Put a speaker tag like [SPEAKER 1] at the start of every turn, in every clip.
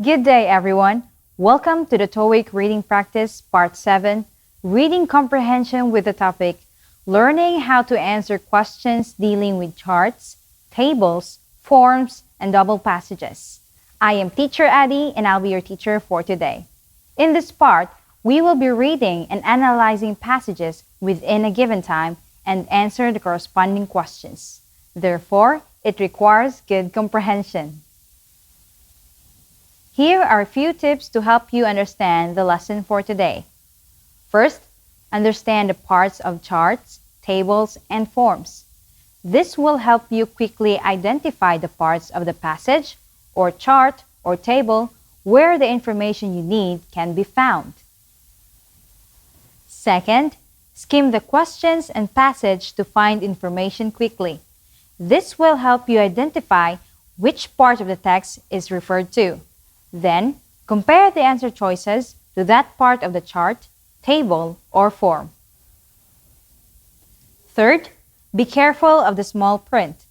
[SPEAKER 1] Good day, everyone. Welcome to the TOEIC Reading Practice Part 7, Reading Comprehension with the topic, Learning how to answer questions dealing with charts, tables, forms, and double passages. I am Teacher Addie, and I'll be your teacher for today. In this part, we will be reading and analyzing passages within a given time and answer the corresponding questions. Therefore, it requires good comprehension. Here are a few tips to help you understand the lesson for today. First, understand the parts of charts, tables, and forms. This will help you quickly identify the parts of the passage, or chart, or table where the information you need can be found. Second, skim the questions and passage to find information quickly. This will help you identify which part of the text is referred to. Then, compare the answer choices to that part of the chart, table, or form. Third, be careful of the small print.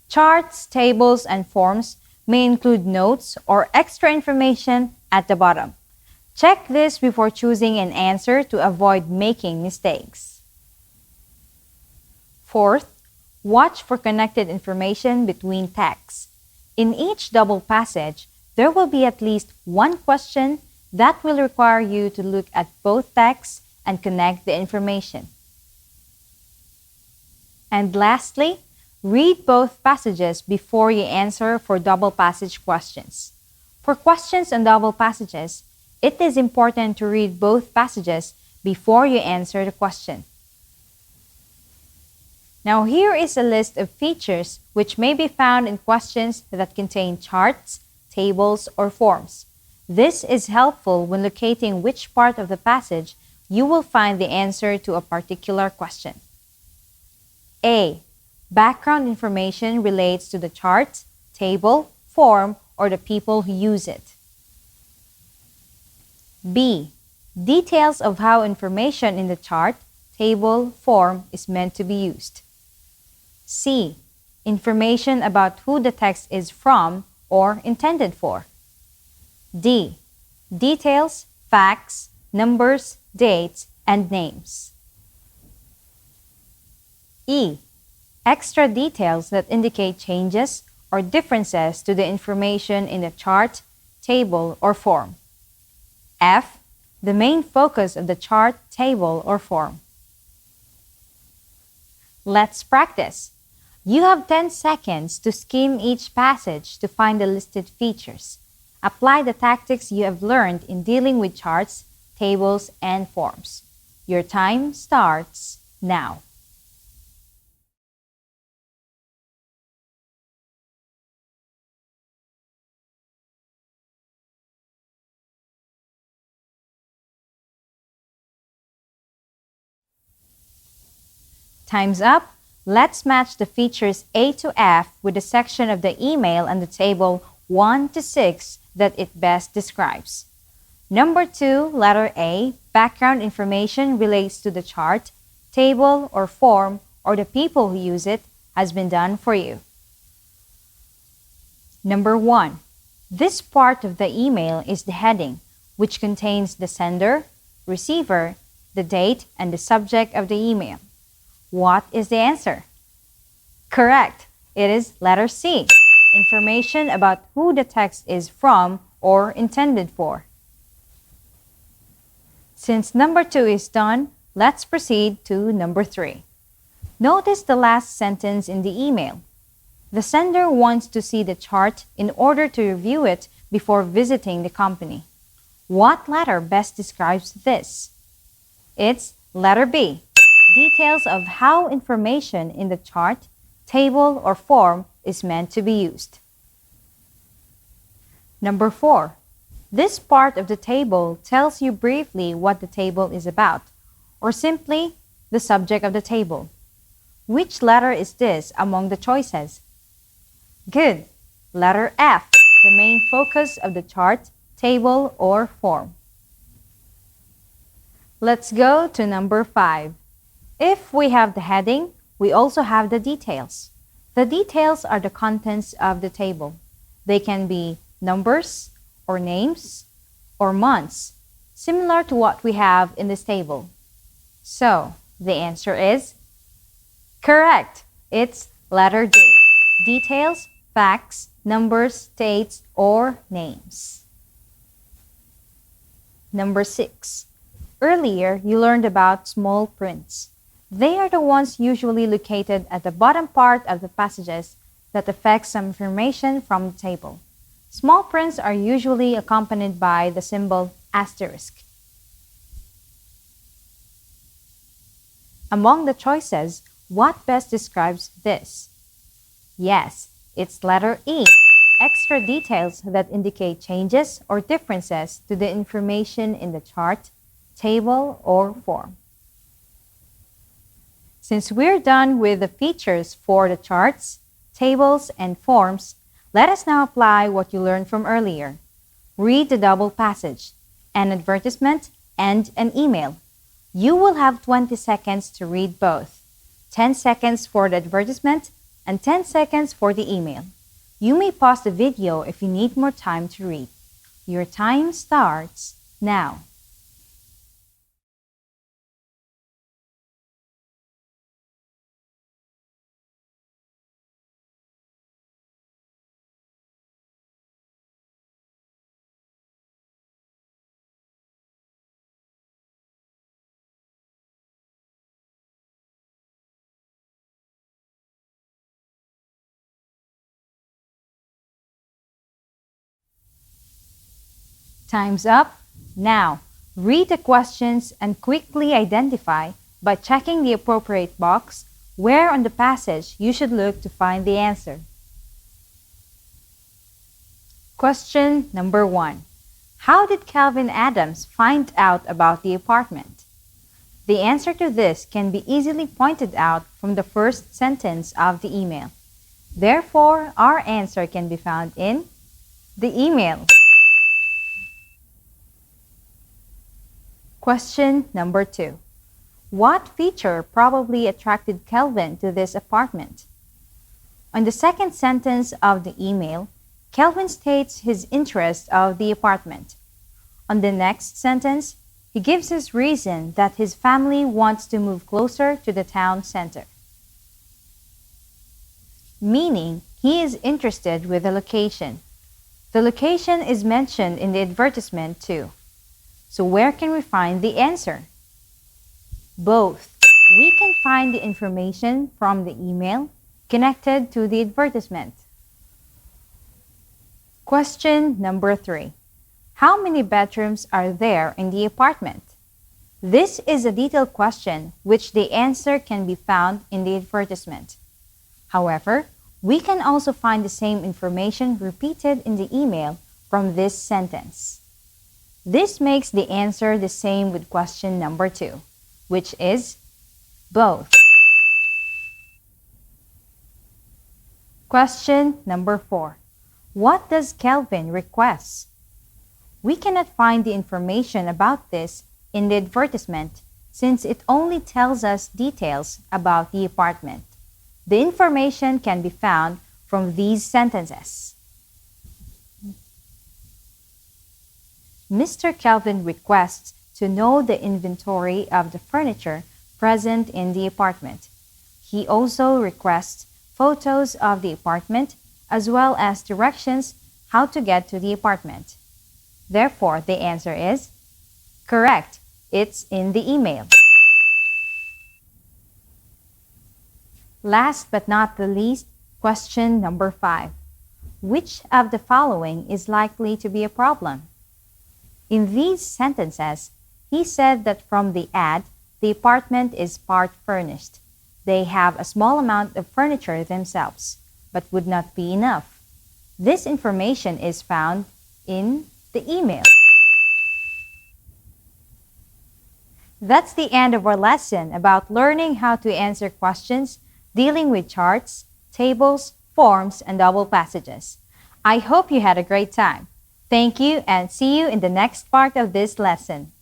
[SPEAKER 1] Charts, tables, and forms may include notes or extra information at the bottom. Check this before choosing an answer to avoid making mistakes. Fourth, watch for connected information between texts. In each double passage, there will be at least one question that will require you to look at both texts and connect the information. And lastly, read both passages before you answer for double passage questions. For questions on double passages, it is important to read both passages before you answer the question. Now here is a list of features which may be found in questions that contain charts, tables, or forms. This is helpful when locating which part of the passage you will find the answer to a particular question. A. Background information relates to the chart, table, form, or the people who use it. B. Details of how information in the chart, table, form is meant to be used. C. Information about who the text is from or intended for. D. Details, facts, numbers, dates, and names. E. Extra details that indicate changes or differences to the information in the chart, table, or form. F. The main focus of the chart, table, or form. Let's practice. You have 10 seconds to skim each passage to find the listed features. Apply the tactics you have learned in dealing with charts, tables, and forms. Your time starts now. Time's up. Let's match the features A to F with the section of the email and the table 1 to 6 that it best describes. Number 2, letter A, background information relates to the chart, table, or form, or the people who use it, has been done for you. Number 1, this part of the email is the heading, which contains the sender, receiver, the date, and the subject of the email. What is the answer? Correct. It is letter C. Information about who the text is from or intended for. Since number 2 is done, let's proceed to number 3. Notice the last sentence in the email. The sender wants to see the chart in order to review it before visiting the company. What letter best describes this? It's letter B. Details of how information in the chart, table, or form is meant to be used. Number 4. This part of the table tells you briefly what the table is about, or simply the subject of the table. Which letter is this among the choices? Good. Letter F, the main focus of the chart, table, or form. Let's go to number 5. If we have the heading, we also have the details. The details are the contents of the table. They can be numbers, or names, or months, similar to what we have in this table? So, the answer is correct. It's letter D. Details, facts, numbers, dates, or names. Number 6. Earlier, you learned about small prints. They are the ones usually located at the bottom part of the passages that affect some information from the table. Small prints are usually accompanied by the symbol asterisk. Among the choices, what best describes this? Yes, it's letter E. Extra details that indicate changes or differences to the information in the chart, table, or form. Since we're done with the features for the charts, tables, and forms, let us now apply what you learned from earlier. Read the double passage, an advertisement, and an email. You will have 20 seconds to read both, 10 seconds for the advertisement and 10 seconds for the email. You may pause the video if you need more time to read. Your time starts now. Time's up. Now, read the questions and quickly identify, by checking the appropriate box, where on the passage you should look to find the answer. Question number 1. How did Calvin Adams find out about the apartment? The answer to this can be easily pointed out from the first sentence of the email. Therefore, our answer can be found in the email. Question number 2. What feature probably attracted Kelvin to this apartment? On the second sentence of the email, Kelvin states his interest of the apartment. On the next sentence, he gives his reason that his family wants to move closer to the town center, meaning he is interested with the location. The location is mentioned in the advertisement too. So where can we find the answer? Both. We can find the information from the email connected to the advertisement. Question number 3. How many bedrooms are there in the apartment? This is a detailed question which the answer can be found in the advertisement. However, we can also find the same information repeated in the email from this sentence. This makes the answer the same with question number 2, which is both. Question number 4. What does Kelvin request? We cannot find the information about this in the advertisement since it only tells us details about the apartment. The information can be found from these sentences. Mr. Kelvin requests to know the inventory of the furniture present in the apartment. He also requests photos of the apartment as well as directions how to get to the apartment. Therefore, the answer is correct. It's in the email. Last but not the least, question number 5. Which of the following is likely to be a problem? In these sentences, he said that from the ad, the apartment is part furnished. They have a small amount of furniture themselves, but would not be enough. This information is found in the email. That's the end of our lesson about learning how to answer questions dealing with charts, tables, forms, and double passages. I hope you had a great time. Thank you and see you in the next part of this lesson.